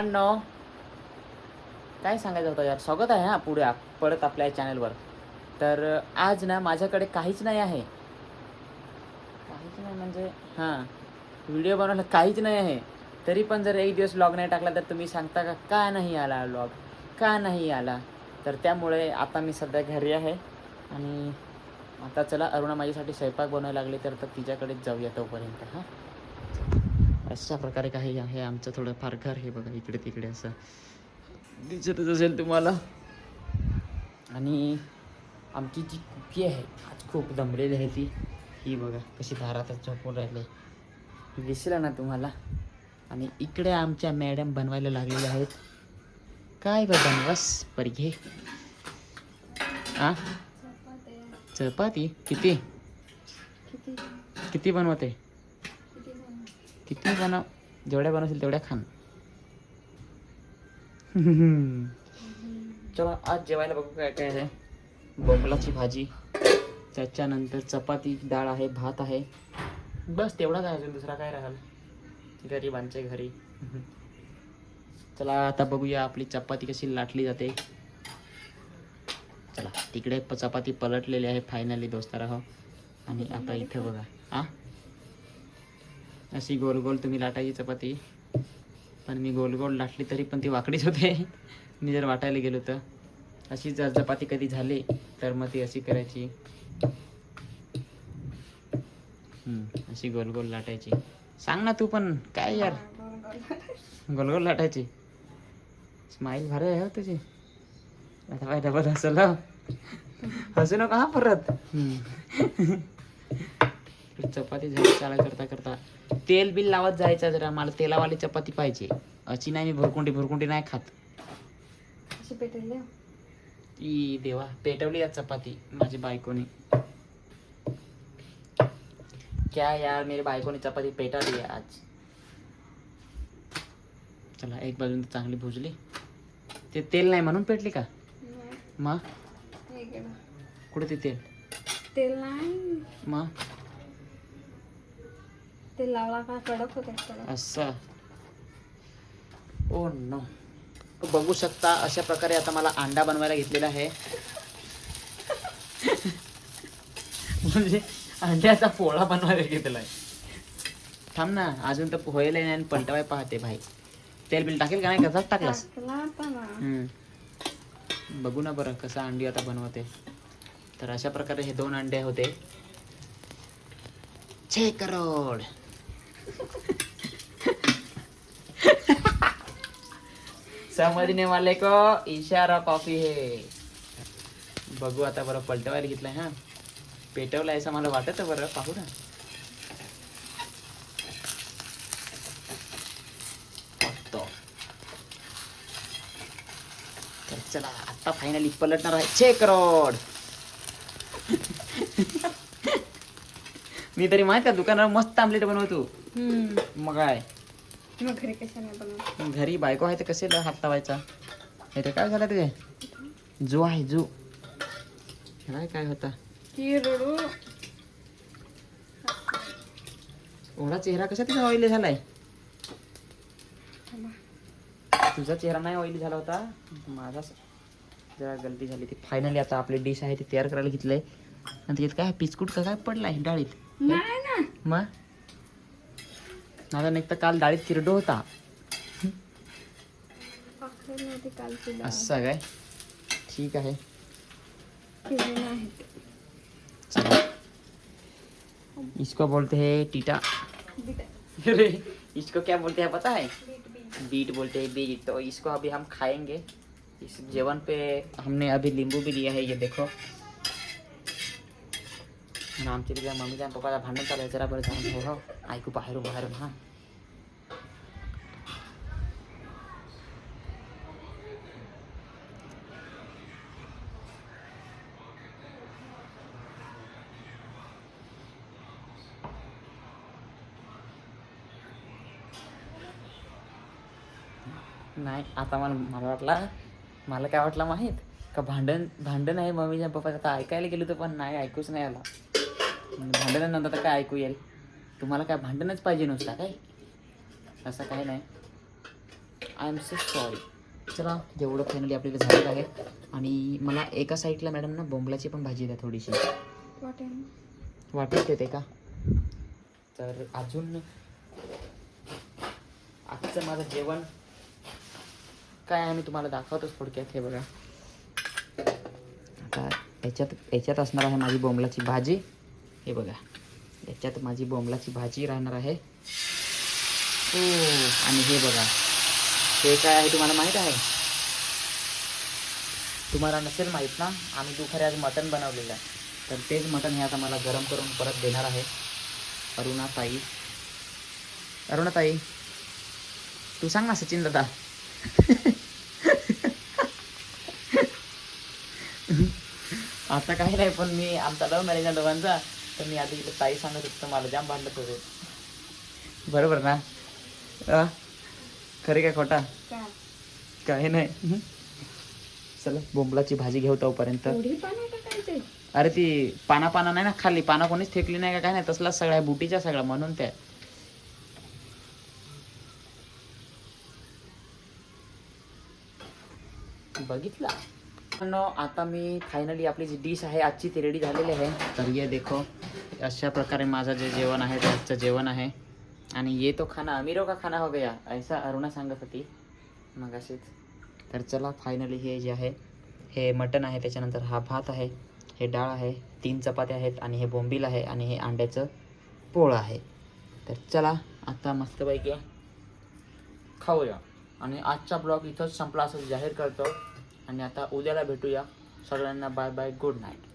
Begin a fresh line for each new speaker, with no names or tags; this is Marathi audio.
मित्रांनो, काय सांगायचं होतं यार, स्वागत आहे हा पुढे परत आपल्या चॅनलवर. तर आज ना माझ्याकडे काहीच नाही आहे. काहीच नाही म्हणजे हां, व्हिडिओ बनवायला काहीच नाही आहे. तरी पण जर एक दिवस व्लॉग नाही टाकला तर तुम्ही सांगता का का नाही आला व्लॉग, का नाही आला. तर त्यामुळे आता मी सध्या घरी आहे आणि आता चला अरुणा माझ्यासाठी स्वयंपाक बनवायला लागली तर तिच्याकडेच जाऊया तोपर्यंत. हां, अशा प्रकारे काही आहे आमचं थोडंफार घर. हे बघा इकडे तिकडे असं दिसतच असेल तुम्हाला. आणि आमची जी कुकी आहे आज खूप दमलेली आहे ती. ही बघा कशी दारातच झोपून राहिले, दिसलं ना तुम्हाला. आणि इकडे आमच्या मॅडम बनवायला लागलेल्या आहेत. काय बघ बनवस परघे आ चपाती किती किती बनवते, किती बनव, जेवढ्या बनवशील तेवढ्या खान. चला आज जेवायला बघू काय काय आहे. बोंबलाची भाजी, त्याच्यानंतर चपाती, डाळ आहे, भात आहे, बस तेवढाच आहे. अजून दुसरा काय राहील गरिबांचे घरी. चला आता बघूया आपली चपाती कशी लाटली जाते. चला तिकडे चपाती पलटलेली आहे फायनली दोस्तारा. आणि आता इथं बघा अशी गोल गोल तुम्ही लाटायची चपाती. पण मी गोल गोल लाटली तरी पण ती वाकडीच होते. मी जर वाटायला गेलो तर अशी जर चपाती कधी झाली तर मग ती अशी करायची, अशी गोल गोल लाटायची. सांग ना तू पण काय यार, गोल गोल लाटायची. स्माईल भारी आहे हो तुझी. आता पाय डबल हसल, हसू नका हा परत. चपाती झाली चाला करता करता तेल बिल लावत जायचं जरा. मला तेलावाली चपाती पाहिजे. अशी नाही, मी भुरकुंडी नाही खात. ती देवा पेटवली या चपाती माझी बायकोनी. क्या यार, मेरी बायकोने चपाती पेटा दी आज. चला एक बाजून चांगली भुजली. ते तेल नाही म्हणून पेटली का मग? कुठे ते तेल
नाही,
मग
ते लावला का कडक होते
असं. ओ नो, बघू शकता अशा प्रकारे आता मला अंडा बनवायला घेतलेला आहे. म्हणजे अंड्याचा पोळा बनवायला घेतला आहे. थांब ना, अजून तर व्हायला नाही आणि पलटवाय पाहते भाई. तेल बिल टाकेल का नाही, कसाच टाकलास. बघू ना बरं कसं अंडी आता बनवते. तर अशा प्रकारे हे 2 अंडे होते. 6 करोड. समजने वाले को इशारा कॉफी है. बघू आता बरं पलटवायला घेतलाय. हा पेटवलाय असं मला वाटत. बरं पाहू ना. तर चला आता फायनली पलटणार आहे 6 करोड. मी तरी माहित का दुकानावर मस्त आमलेट बनवतो. मग काय,
मग घरी कशाने बनवतो?
घरी बायको आहे तर कसे हात लावायचा. हे तर काय झालं ते जो आहे जो काय होता एवढा चेहरा कशा तिचा ऑइली झालाय. तुझा चेहरा नाही ऑइली झाला होता, माझा जरा गलती झाली ती. फायनली आता आपली डिश आहे ती तयार करायला घेतलंय. आणि त्याच्यात काय पिचकूट का काय पडलाय डाळीत.
नाही ना,
मग माझा नाही तर काल डाळीत किरडो होता. असं काय, ठीक आहे. चला इसको बोलते हैं टीटा. अरे इसको क्या बोलते हैं पता है? बीट बोलते हैं, बीट. तो इसको अभी हम खाएंगे. इस जेवन पे हमने अभी नींबू भी लिया है, ये देखो. आणि आमच्या तिथल्या मम्मीच्या पप्पाला भांडण चालू आहे. जरा बरं जाऊन हो ऐकू बाहेरून बाहेरून. हां नाही आता मला काय वाटलं माहीत का, भांडण आहे मम्मीच्या पप्पाचं. आता ऐकायला गेलो तर पण नाही, ऐकूच नाही आला. भांडणानंतर तर काय ऐकू येईल. तुम्हाला काय भांडणच पाहिजे नुसता काय, असं काय नाही. I am so sorry. चला जेवढं फायनली आपल्याला झालेलं आहे. आणि मला एका साईडला मॅडम ना बोंबलाची पण भाजी द्या थोडीशी.
वाटेन.
वाटत येते का? तर अजून आजचं माझं जेवण काय आहे मी तुम्हाला दाखवतोच थोडक्यात. हे बघा आता याच्यात असणार आहे माझी बोंबलाची भाजी. हे बघा याच्यात माझी बोंबलाची भाजी राहणार आहे. हो आणि हे बघा हे काय आहे तुम्हाला माहीत आहे? तुम्हाला नसेल माहीत ना, आम्ही दुपारी आज मटण बनवलेलं आहे. तर तेच मटण हे आता मला गरम करून परत देणार आहे अरुणाताई. अरुणाताई तू सांग ना सचिन दादा. आता काही नाही, पण मी आमचा लव्ह मॅरेज आहे दोघांचा. तर मी आधी इकडे ताई सांगत होतो मला जाम भांडत होते. बरोबर ना? खरे काय खोटा?
काय?
काही नाही. चला बोंबलाची भाजी घेऊ तोपर्यंत.
एवढी पानं टाकायचे?
अरे ती पाना नाही ना खाल्ली, पाना कोणीच फेकली नाही का काय नाही, तसला सगळ्या बुटीच्या सगळ्या म्हणून त्या. बघितला आता मी फायनली आपली जी डिश आहे आजची ती रेडी झालेली आहे. तर ये देखो अशा प्रकारे माझं जे जेवण आहे ते आजचं जेवण आहे. आणि ये तो खाना अमीरों का खाना हो गया ऐसा अरुणा सांगत होती मग अशीच. तर चला फायनली हे जे आहे हे मटण आहे, त्याच्यानंतर हा भात आहे, हे डाळ आहे, 3 चपात्या आहेत आणि हे बोंबील आहे आणि हे अंड्याचं पोळं आहे. तर चला आता मस्तपैकी खाऊया. आणि आजचा ब्लॉग इथंच संपला असं जाहीर करतो. आणि आता उद्याला भेटूया. सगळ्यांना बाय बाय, गुड नाईट.